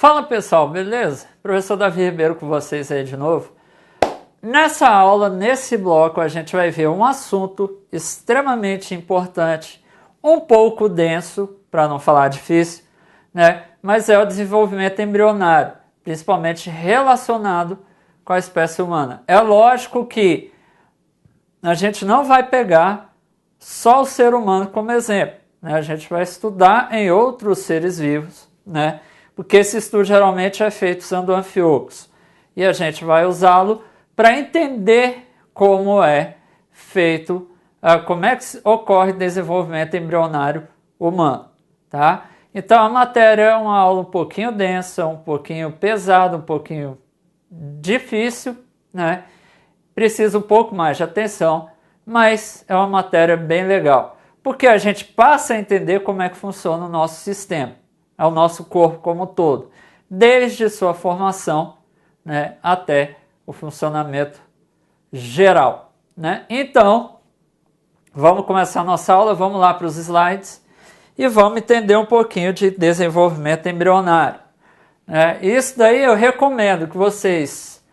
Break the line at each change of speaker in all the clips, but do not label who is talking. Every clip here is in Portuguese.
Fala pessoal, beleza? Professor Davi Ribeiro com vocês aí de novo. Nessa aula, nesse bloco, a gente vai ver um assunto extremamente importante, um pouco denso, para não falar difícil, né? Mas é o desenvolvimento embrionário, principalmente relacionado com a espécie humana. É lógico que a gente não vai pegar só o ser humano como exemplo, né? A gente vai estudar em outros seres vivos, né? Porque esse estudo geralmente é feito usando anfiocos. E a gente vai usá-lo para entender como é feito, como é que ocorre o desenvolvimento embrionário humano, tá? Então a matéria é uma aula um pouquinho densa, um pouquinho pesada, um pouquinho difícil, né? Precisa um pouco mais de atenção, mas é uma matéria bem legal, porque a gente passa a entender como é que funciona o nosso sistema, é o nosso corpo como um todo, desde sua formação, né, até o funcionamento geral, né? Então, vamos começar a nossa aula, vamos lá para os slides e vamos entender um pouquinho de desenvolvimento embrionário. Isso daí eu recomendo que vocês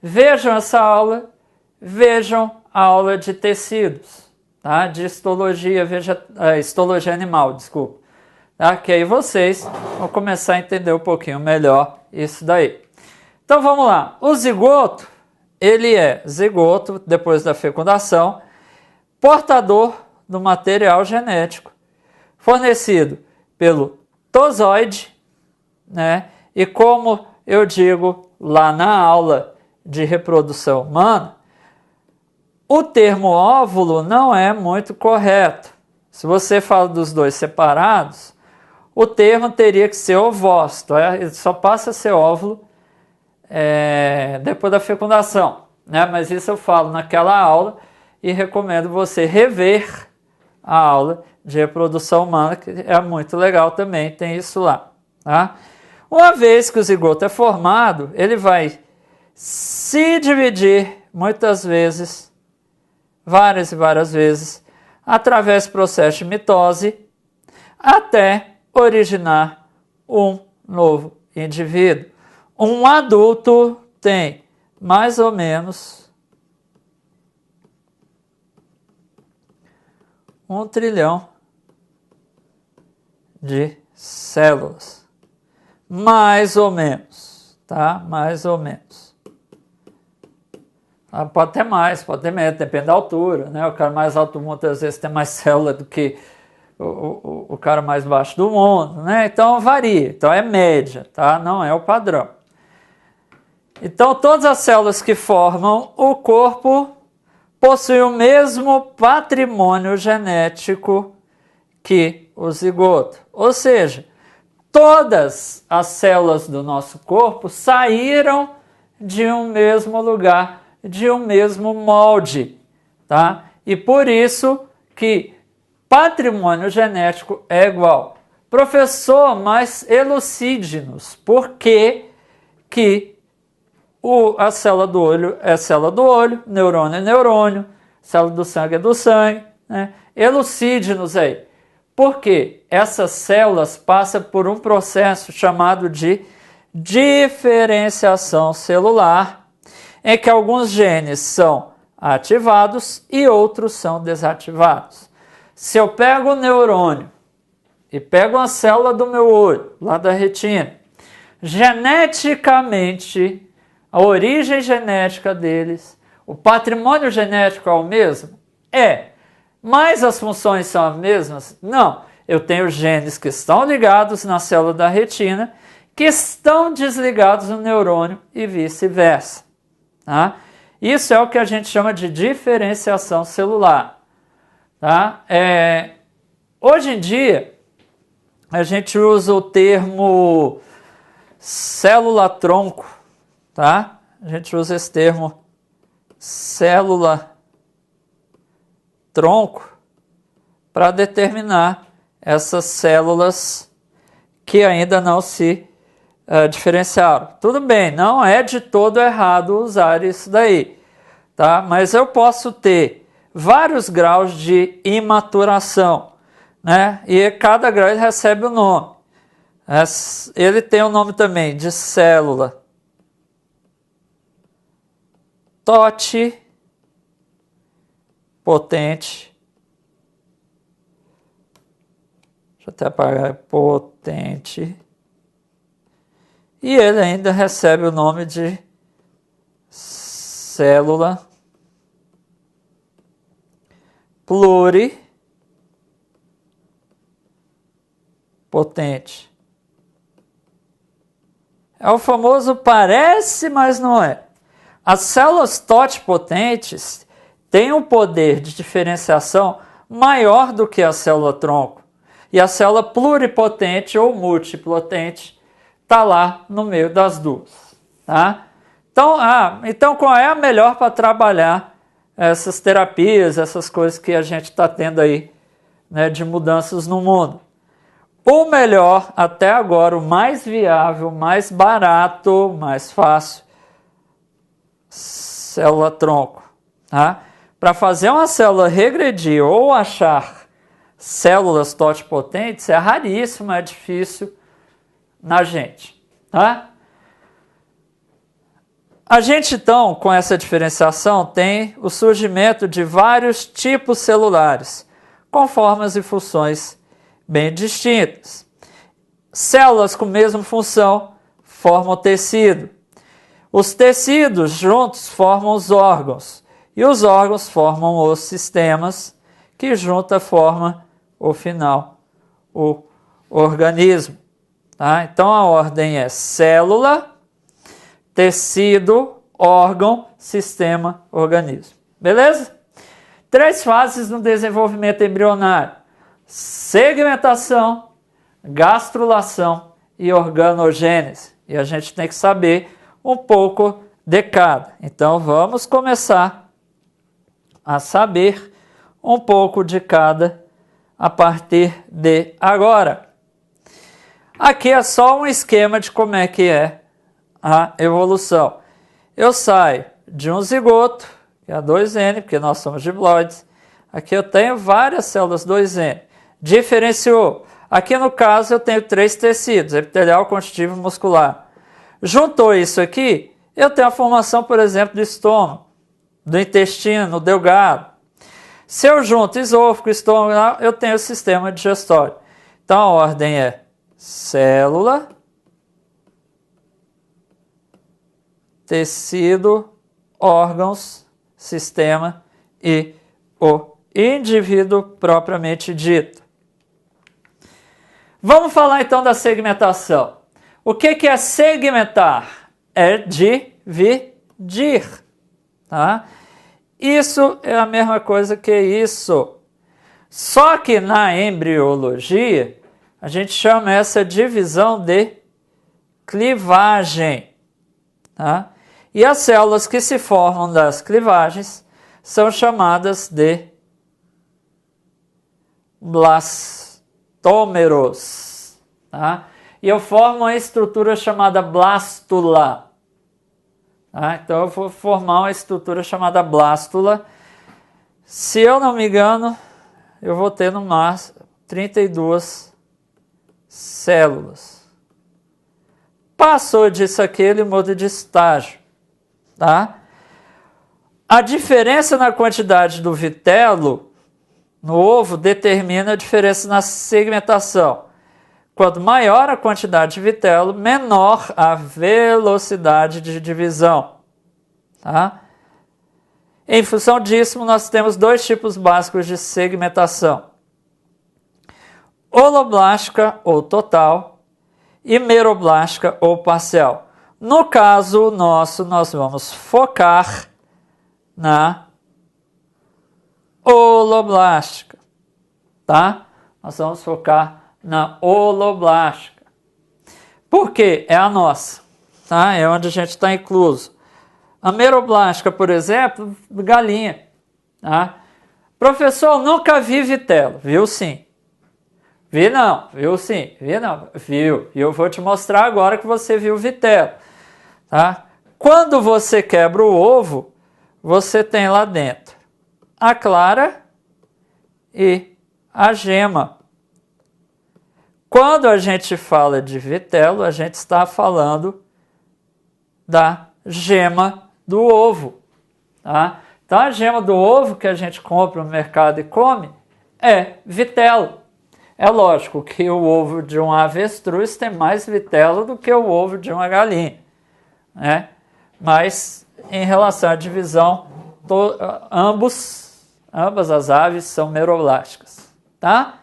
vejam essa aula, vejam a aula de tecidos, tá? De histologia, histologia animal, desculpa. Tá? Que aí vocês vão começar a entender um pouquinho melhor isso daí. Então vamos lá. O zigoto, ele é zigoto depois da fecundação, portador do material genético fornecido pelo tozoide, né? E como eu digo lá na aula de reprodução humana, o termo óvulo não é muito correto. Se você fala dos dois separados, o termo teria que ser ovócito, ele só passa a ser óvulo depois da fecundação, né? Mas isso eu falo naquela aula e recomendo você rever a aula de reprodução humana, que é muito legal também, tem isso lá, tá? Uma vez que o zigoto é formado, ele vai se dividir muitas vezes, várias e várias vezes, através do processo de mitose, até originar um novo indivíduo. Um adulto tem mais ou menos 1 trilhão de células. Mais ou menos, tá? Mais ou menos. Pode ter mais, pode ter menos, depende da altura, né? O cara mais alto do mundo às vezes tem mais célula do que o cara mais baixo do mundo, né? Então varia, então é média, tá? Não é o padrão. Então todas as células que formam o corpo possuem o mesmo patrimônio genético que o zigoto. Ou seja, todas as células do nosso corpo saíram de um mesmo lugar, de um mesmo molde, tá? E por isso que patrimônio genético é igual. Professor, mas elucide-nos, por que a célula do olho é célula do olho, neurônio é neurônio, célula do sangue é do sangue, né? Elucide-nos aí. Porque essas células passam por um processo chamado de diferenciação celular, em que alguns genes são ativados e outros são desativados. Se eu pego o neurônio e pego uma célula do meu olho, lá da retina, geneticamente, a origem genética deles, o patrimônio genético é o mesmo? Mas as funções são as mesmas? Não. Eu tenho genes que estão ligados na célula da retina, que estão desligados no neurônio e vice-versa. Tá? Isso é o que a gente chama de diferenciação celular. Tá? Hoje em dia, a gente usa o termo célula-tronco. Tá? A gente usa esse termo célula-tronco para determinar essas células que ainda não se diferenciaram. Tudo bem, não é de todo errado usar isso daí, tá? Mas eu posso ter vários graus de imaturação, né? E cada grau recebe um nome. Ele tem o nome também de célula totipotente. Deixa eu até apagar, potente. E ele ainda recebe o nome de célula pluripotente. É o famoso parece, mas não é. As células totipotentes têm um poder de diferenciação maior do que a célula tronco. E a célula pluripotente ou multipotente está lá no meio das duas. Tá? Então, qual é a melhor para trabalhar essas terapias, essas coisas que a gente está tendo aí, né, de mudanças no mundo? O melhor, até agora, o mais viável, mais barato, mais fácil, célula tronco. Tá? Para fazer uma célula regredir ou achar células totipotentes é raríssimo, é difícil na gente. Tá? A gente, então, com essa diferenciação, tem o surgimento de vários tipos celulares, com formas e funções bem distintas. Células com a mesma função formam tecido. Os tecidos juntos formam os órgãos, e os órgãos formam os sistemas, que junta forma, o final, o organismo. Tá? Então a ordem é célula, tecido, órgão, sistema, organismo. Beleza? 3 fases no desenvolvimento embrionário: segmentação, gastrulação e organogênese. E a gente tem que saber um pouco de cada. Então vamos começar a saber um pouco de cada a partir de agora. Aqui é só um esquema de como é que é a evolução. Eu saio de um zigoto, que é a 2N, porque nós somos diploides. Aqui eu tenho várias células 2N. Diferenciou. Aqui no caso eu tenho 3 tecidos, epitelial, conjuntivo e muscular. Juntou isso aqui, eu tenho a formação, por exemplo, do estômago, do intestino delgado. Se eu junto esôfago, estômago, eu tenho o sistema digestório. Então a ordem é célula, tecido, órgãos, sistema e o indivíduo propriamente dito. Vamos falar então da segmentação. O que é segmentar? É dividir. Tá? Isso é a mesma coisa que isso. Só que na embriologia, a gente chama essa divisão de clivagem. Tá? E as células que se formam das clivagens são chamadas de blastômeros. Tá? E eu formo uma estrutura chamada blástula. Tá? Então eu vou formar uma estrutura chamada blástula. Se eu não me engano, eu vou ter no máximo 32 células. Passou disso aqui, ele muda de estágio. Tá? A diferença na quantidade do vitelo no ovo determina a diferença na segmentação. Quanto maior a quantidade de vitelo, menor a velocidade de divisão. Tá? Em função disso, nós temos 2 tipos básicos de segmentação: holoblástica ou total e meroblástica ou parcial. No caso nosso, nós vamos focar na holoblástica. Tá? Nós vamos focar na holoblástica. Por quê? É a nossa. Tá? É onde a gente está incluso. A meroblástica, por exemplo, galinha. Tá? Professor, nunca vi vitelo. Viu sim. Vi não. Viu sim. Vi não. Viu. E eu vou te mostrar agora que você viu vitelo. Tá? Quando você quebra o ovo, você tem lá dentro a clara e a gema. Quando a gente fala de vitelo, a gente está falando da gema do ovo. Tá? Então, a gema do ovo que a gente compra no mercado e come é vitelo. É lógico que o ovo de um avestruz tem mais vitelo do que o ovo de uma galinha, né? Mas, em relação à divisão, ambas as aves são meroblásticas, tá?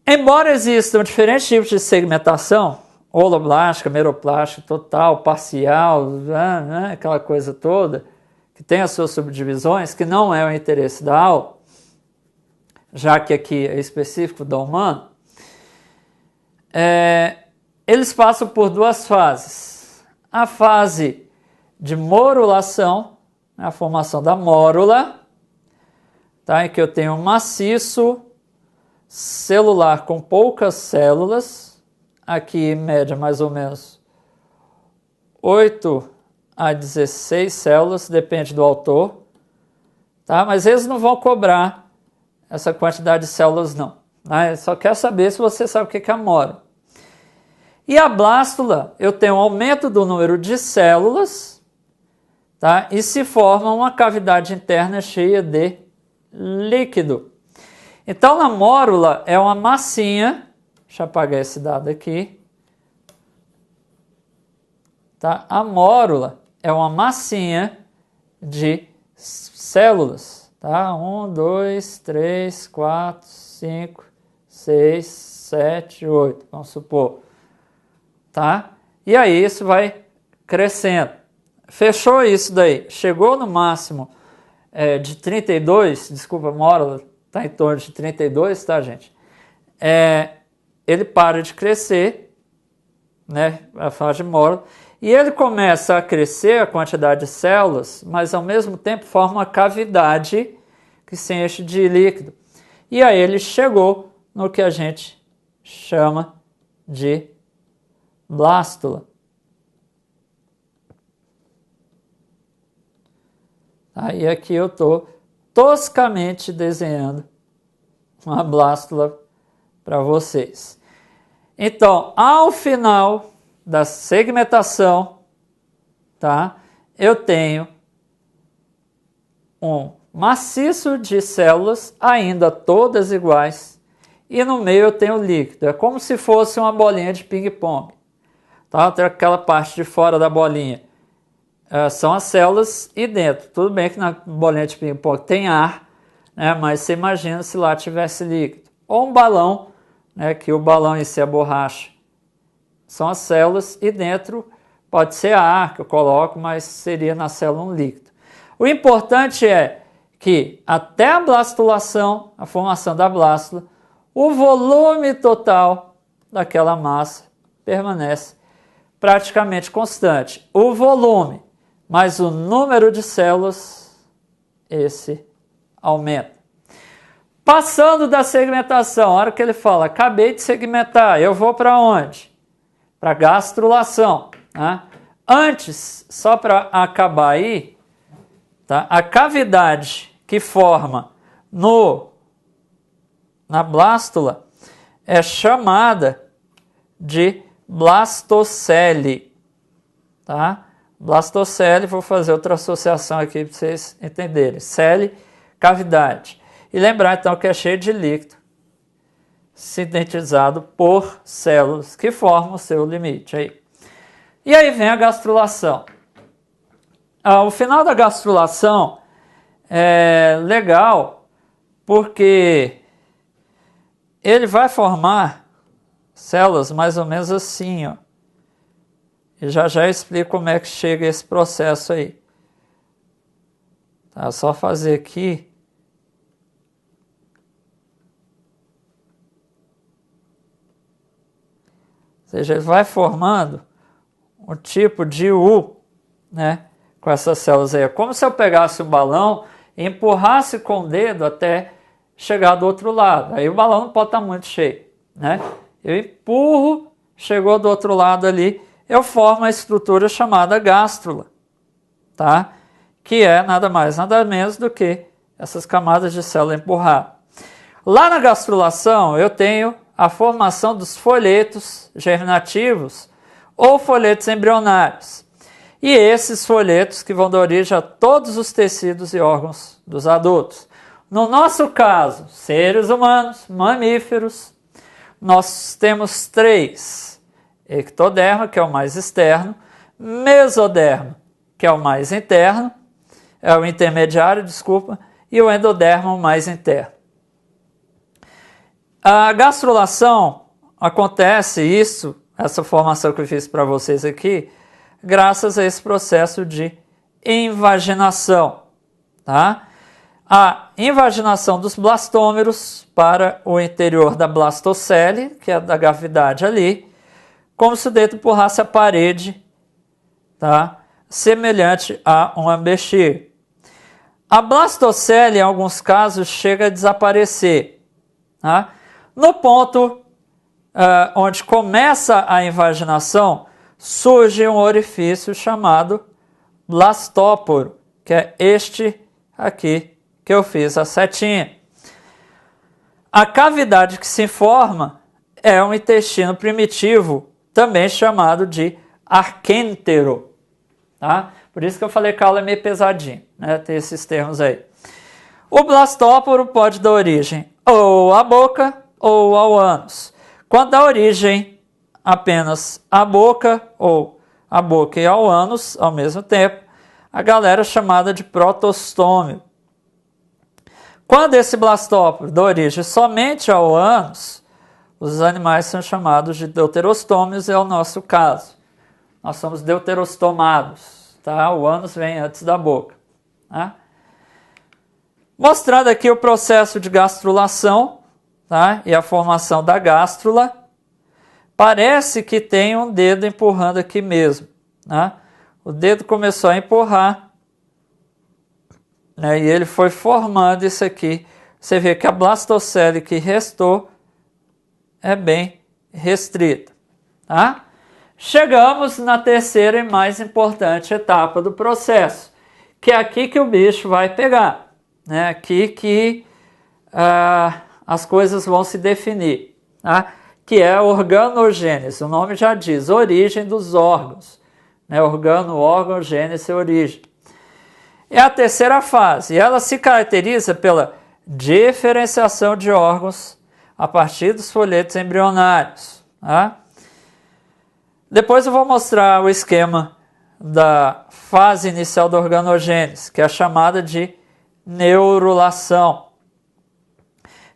Embora existam diferentes tipos de segmentação, holoblástica, meroplástica, total, parcial, né, aquela coisa toda, que tem as suas subdivisões, que não é o interesse da aula, já que aqui é específico do humano, eles passam por duas fases. A fase de morulação, a formação da mórula, tá, em que eu tenho um maciço celular com poucas células, aqui em média mais ou menos 8 a 16 células, depende do autor, tá? Mas eles não vão cobrar essa quantidade de células não, né? Só quer saber se você sabe o que é a mórula. E a blástula, eu tenho um aumento do número de células, tá? E se forma uma cavidade interna cheia de líquido. Então, na mórula é uma massinha, deixa eu apagar esse dado aqui, tá? A mórula é uma massinha de células, tá? 1, 2, 3, 4, 5, 6, 7, 8, vamos supor, tá? E aí isso vai crescendo. Fechou isso daí, chegou no máximo de 32, desculpa, a mórula está em torno de 32, tá, gente? Ele para de crescer, né, a fase de mórula, e ele começa a crescer a quantidade de células, mas ao mesmo tempo forma uma cavidade que se enche de líquido. E aí ele chegou no que a gente chama de blástula. Aí aqui eu estou toscamente desenhando uma blástula para vocês. Então, ao final da segmentação, tá, eu tenho um maciço de células, ainda todas iguais, e no meio eu tenho líquido. É como se fosse uma bolinha de ping-pong. Tá? Tem aquela parte de fora da bolinha. São as células e dentro. Tudo bem que na bolinha de ping-pong tem ar, né, mas você imagina se lá tivesse líquido. Ou um balão, né, que o balão em si é a borracha. São as células e dentro pode ser ar que eu coloco, mas seria na célula um líquido. O importante é que até a blastulação, a formação da blástula, o volume total daquela massa permanece praticamente constante. O volume mais o número de células, esse aumenta. Passando da segmentação, a hora que ele fala, acabei de segmentar, eu vou para onde? Para gastrulação. Né? Antes, só para acabar aí, tá? A cavidade que forma na blástula é chamada de blastocele. Tá? Blastocele, vou fazer outra associação aqui para vocês entenderem. Cele, cavidade. E lembrar então que é cheio de líquido sintetizado por células que formam o seu limite. Aí. E aí vem a gastrulação. O final da gastrulação é legal porque ele vai formar células mais ou menos assim, ó. E já eu explico como é que chega esse processo aí. Tá, só fazer aqui. Ou seja, ele vai formando um tipo de U, né, com essas células aí. É como se eu pegasse um balão e empurrasse com o dedo até chegar do outro lado. Aí o balão não pode estar muito cheio, né? Eu empurro, chegou do outro lado ali, eu formo a estrutura chamada gástrula, tá? Que é nada mais, nada menos do que essas camadas de célula empurrada. Lá na gastrulação eu tenho a formação dos folhetos germinativos ou folhetos embrionários. E esses folhetos que vão dar origem a todos os tecidos e órgãos dos adultos. No nosso caso, seres humanos, mamíferos, nós temos 3. Ectoderma, que é o mais externo, mesoderma, que é o mais interno, é o intermediário, desculpa, e o endoderma, o mais interno. A gastrulação acontece essa formação que eu fiz para vocês aqui, graças a esse processo de invaginação, tá? A invaginação dos blastômeros para o interior da blastocele, que é da cavidade ali, como se o dedo empurrasse a parede, tá? Semelhante a uma bexiga. A blastocele, em alguns casos, chega a desaparecer, tá? No ponto onde começa a invaginação, surge um orifício chamado blastóporo, que é este aqui que eu fiz a setinha. A cavidade que se forma é um intestino primitivo, também chamado de arquêntero. Tá? Por isso que eu falei que a aula é meio pesadinha, né? Tem esses termos aí. O blastóporo pode dar origem ou à boca ou ao ânus. Quando dá origem apenas à boca ou à boca e ao ânus ao mesmo tempo, a galera é chamada de protostômio. Quando esse blastóporo dá origem somente ao ânus, os animais são chamados de deuterostômios, é o nosso caso. Nós somos deuterostomados, tá? O ânus vem antes da boca. Tá? Mostrado aqui o processo de gastrulação, tá? E a formação da gástrula. Parece que tem um dedo empurrando aqui mesmo. Tá? O dedo começou a empurrar, né? E ele foi formando isso aqui. Você vê que a blastocele que restou é bem restrita. Tá? Chegamos na terceira e mais importante etapa do processo, que é aqui que o bicho vai pegar, né? Aqui que as coisas vão se definir, tá? Que é a organogênese. O nome já diz, origem dos órgãos, né? Organo, órgão, gênese, origem. É a terceira fase, e ela se caracteriza pela diferenciação de órgãos a partir dos folhetos embrionários. Tá? Depois eu vou mostrar o esquema da fase inicial da organogênese, que é a chamada de neurulação.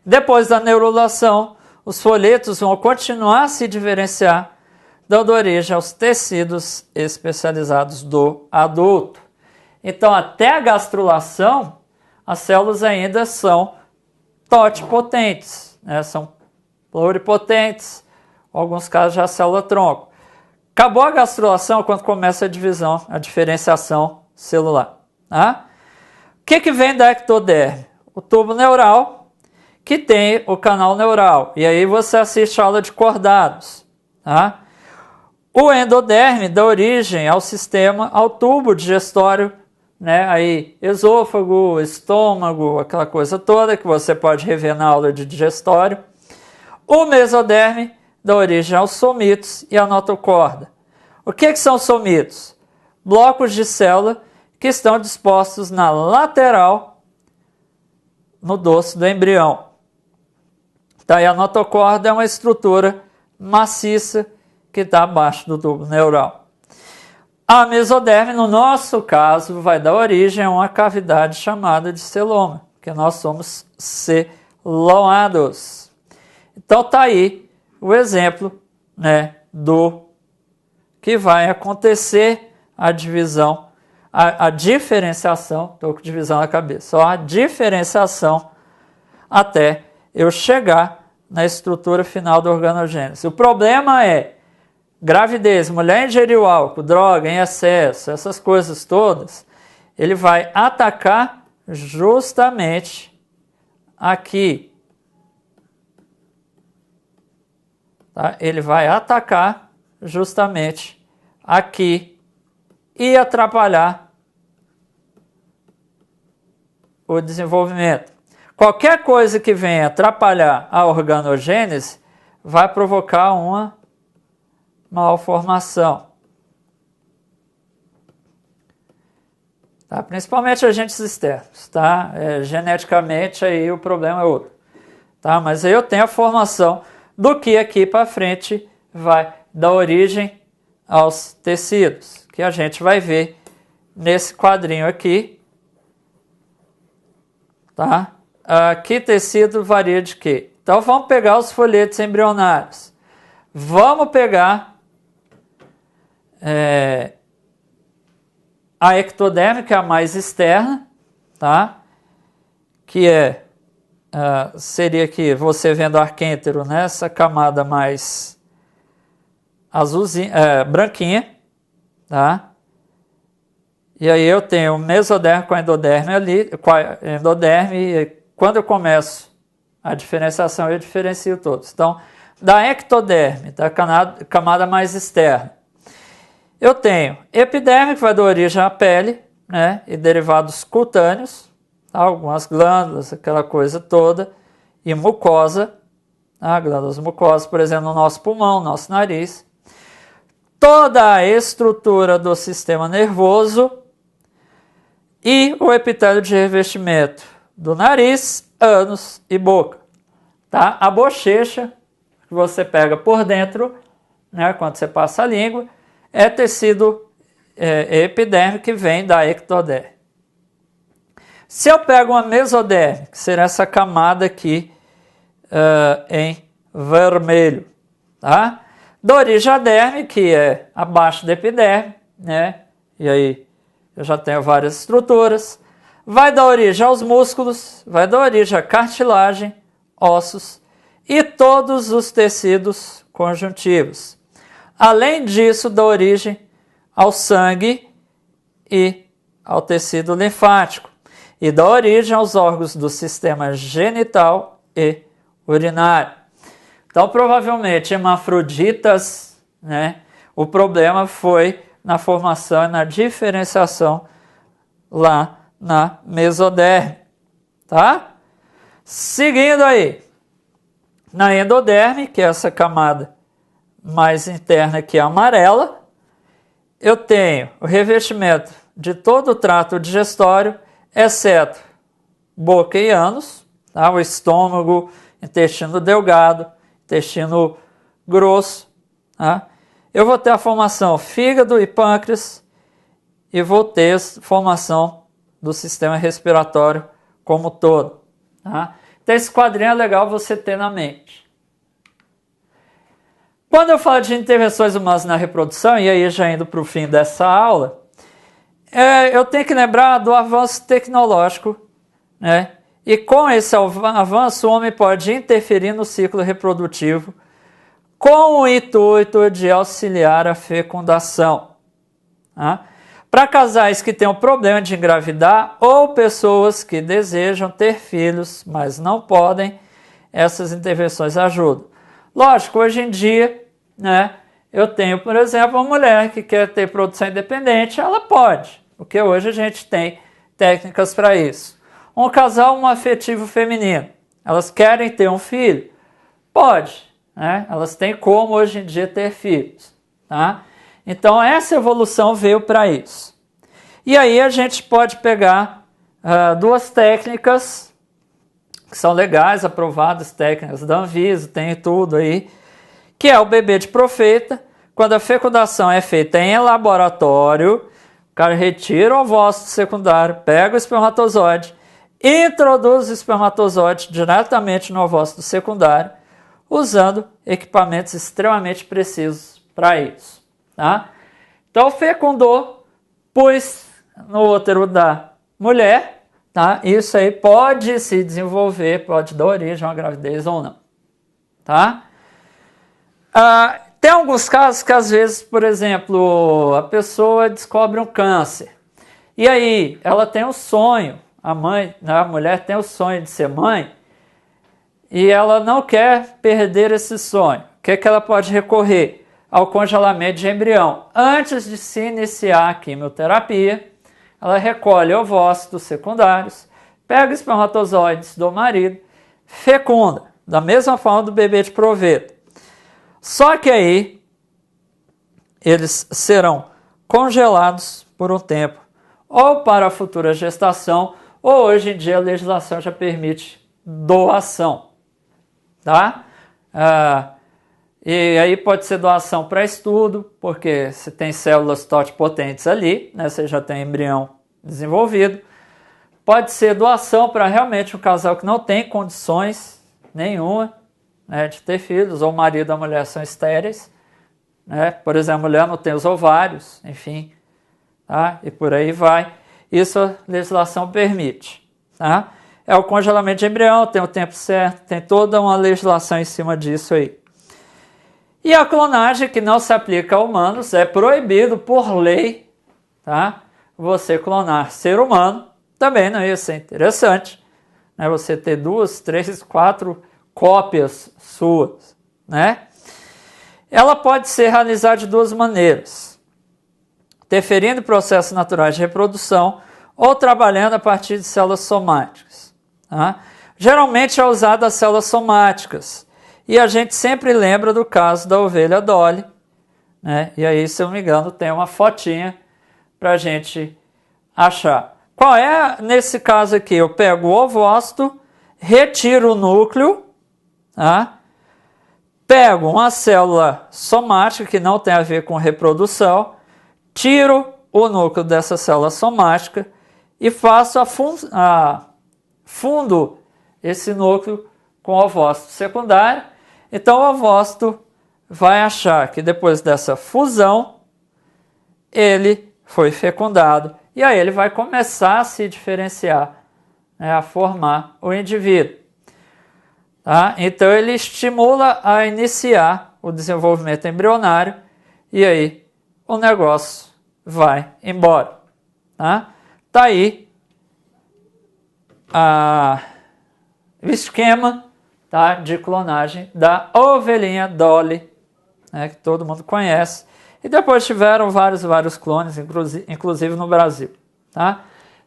Depois da neurulação, os folhetos vão continuar a se diferenciar, dando origem aos tecidos especializados do adulto. Então, até a gastrulação, as células ainda são totipotentes, né? São pluripotentes, em alguns casos já célula-tronco. Acabou a gastrulação quando começa a divisão, a diferenciação celular. Tá? O que vem da ectoderme? O tubo neural, que tem o canal neural. E aí você assiste a aula de cordados. Tá? O endoderme dá origem ao sistema, ao tubo digestório, né? Aí, esôfago, estômago, aquela coisa toda que você pode rever na aula de digestório. O mesoderme dá origem aos somitos e à notocorda. O que são somitos? Blocos de célula que estão dispostos na lateral no dorso do embrião. Tá? E a notocorda é uma estrutura maciça que está abaixo do tubo neural. A mesoderme, no nosso caso, vai dar origem a uma cavidade chamada de celoma, porque nós somos celomados. Então tá aí o exemplo, né, do que vai acontecer a divisão, a diferenciação, estou com divisão na cabeça, só a diferenciação até eu chegar na estrutura final da organogênese. O problema é gravidez, mulher ingeriu álcool, droga em excesso, essas coisas todas, ele vai atacar justamente aqui. Tá? Ele vai atacar justamente aqui e atrapalhar o desenvolvimento. Qualquer coisa que venha atrapalhar a organogênese vai provocar uma malformação. Tá? Principalmente agentes externos. Tá? Geneticamente aí o problema é outro. Tá? Mas aí eu tenho a formação do que aqui para frente vai dar origem aos tecidos, que a gente vai ver nesse quadrinho aqui. Tá? Que tecido varia de quê? Então vamos pegar os folhetos embrionários. Vamos pegar a ectoderme, que é a mais externa, tá? Que seria aqui, você vendo arquêntero nessa camada mais azulzinha, branquinha, tá? E aí eu tenho o mesoderme com a endoderme ali, com a endoderme, e quando eu começo a diferenciação, eu diferencio todos. Então, da ectoderme, da camada mais externa, eu tenho epiderme, que vai dar origem à pele, né, e derivados cutâneos, tá? Algumas glândulas, aquela coisa toda, e mucosa, tá? Glândulas mucosas, por exemplo, no nosso pulmão, no nosso nariz. Toda a estrutura do sistema nervoso e o epitélio de revestimento do nariz, ânus e boca. Tá? A bochecha, que você pega por dentro, né, quando você passa a língua, é tecido epiderme que vem da ectoderme. Se eu pego uma mesoderme, que será essa camada aqui em vermelho, tá? Da origem à derme, que é abaixo da epiderme, né? E aí eu já tenho várias estruturas. Vai dar origem aos músculos, vai dar origem à cartilagem, ossos e todos os tecidos conjuntivos. Além disso, dá origem ao sangue e ao tecido linfático. E dá origem aos órgãos do sistema genital e urinário. Então, provavelmente, hermafroditas, né? O problema foi na formação e na diferenciação lá na mesoderme, tá? Seguindo aí, na endoderme, que é essa camada mais interna aqui amarela, eu tenho o revestimento de todo o trato digestório, exceto boca e ânus, tá? O estômago, intestino delgado, intestino grosso, tá? Eu vou ter a formação fígado e pâncreas e vou ter a formação do sistema respiratório como todo, tá? Então esse quadrinho é legal você ter na mente. Quando eu falo de intervenções humanas na reprodução, e aí já indo para o fim dessa aula, eu tenho que lembrar do avanço tecnológico, né? E com esse avanço, o homem pode interferir no ciclo reprodutivo com o intuito de auxiliar a fecundação. Tá? Para casais que tenham problema de engravidar ou pessoas que desejam ter filhos, mas não podem, essas intervenções ajudam. Lógico, hoje em dia, né, eu tenho, por exemplo, uma mulher que quer ter produção independente, ela pode, porque hoje a gente tem técnicas para isso. Um casal homoafetivo feminino, elas querem ter um filho? Pode, né? Elas têm como hoje em dia ter filhos. Tá? Então essa evolução veio para isso. E aí a gente pode pegar duas técnicas que são legais, aprovadas, técnicas da Anvisa, tem tudo aí, que é o bebê de profeta. Quando a fecundação é feita em laboratório, o cara retira o ovócito secundário, pega o espermatozoide, introduz o espermatozoide diretamente no ovócito secundário, usando equipamentos extremamente precisos para isso. Tá? Então fecundou, pus no útero da mulher, tá? Isso aí pode se desenvolver, pode dar origem a uma gravidez ou não. Tá? Tem alguns casos que às vezes, por exemplo, a pessoa descobre um câncer. E aí ela tem um sonho, a mulher tem o sonho de ser mãe, e ela não quer perder esse sonho. O que ela pode recorrer? Ao congelamento de embrião. Antes de se iniciar a quimioterapia, ela recolhe ovócitos secundários, pega espermatozoides do marido, fecunda, da mesma forma do bebê de proveta. Só que aí eles serão congelados por um tempo, ou para a futura gestação, ou hoje em dia a legislação já permite doação, tá? E aí pode ser doação para estudo, porque se tem células totipotentes ali, né, você já tem embrião desenvolvido. Pode ser doação para realmente um casal que não tem condições nenhuma, né, de ter filhos, ou o marido e a mulher são estéreis, né? Por exemplo, a mulher não tem os ovários, enfim, tá? E por aí vai. Isso a legislação permite, tá? É o congelamento de embrião, tem o tempo certo, tem toda uma legislação em cima disso aí. E a clonagem, que não se aplica a humanos, é proibido por lei, tá? Você clonar ser humano, também não ia ser interessante, né? Você ter 2, 3, 4 cópias suas, né? Ela pode ser realizada de duas maneiras: interferindo em processos naturais de reprodução ou trabalhando a partir de células somáticas, tá? Geralmente é usada as células somáticas, e a gente sempre lembra do caso da ovelha Dolly, né? E aí, se eu não me engano, tem uma fotinha para a gente achar. Qual é nesse caso aqui? Eu pego o ovócito, retiro o núcleo, tá? Pego uma célula somática que não tem a ver com reprodução, tiro o núcleo dessa célula somática e faço fundo esse núcleo com o ovócito secundário. Então o ovócito vai achar que depois dessa fusão ele foi fecundado e aí ele vai começar a se diferenciar, né, a formar o indivíduo. Tá? Então ele estimula a iniciar o desenvolvimento embrionário e aí o negócio vai embora. Tá aí o esquema, tá, de clonagem da ovelhinha Dolly, né, que todo mundo conhece. E depois tiveram vários clones, inclusive no Brasil. Tá?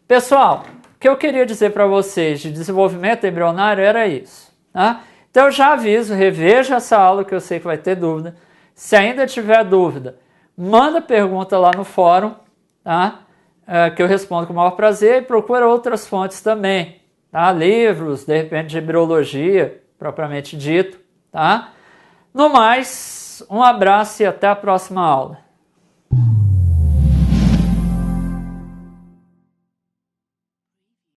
Pessoal, o que eu queria dizer para vocês de desenvolvimento embrionário era isso. Tá? Então eu já aviso, reveja essa aula que eu sei que vai ter dúvida. Se ainda tiver dúvida, manda pergunta lá no fórum, tá? Que eu respondo com o maior prazer, e procura outras fontes também, tá? Livros, de repente de embriologia, propriamente dito. Tá? No mais, um abraço e até a próxima aula.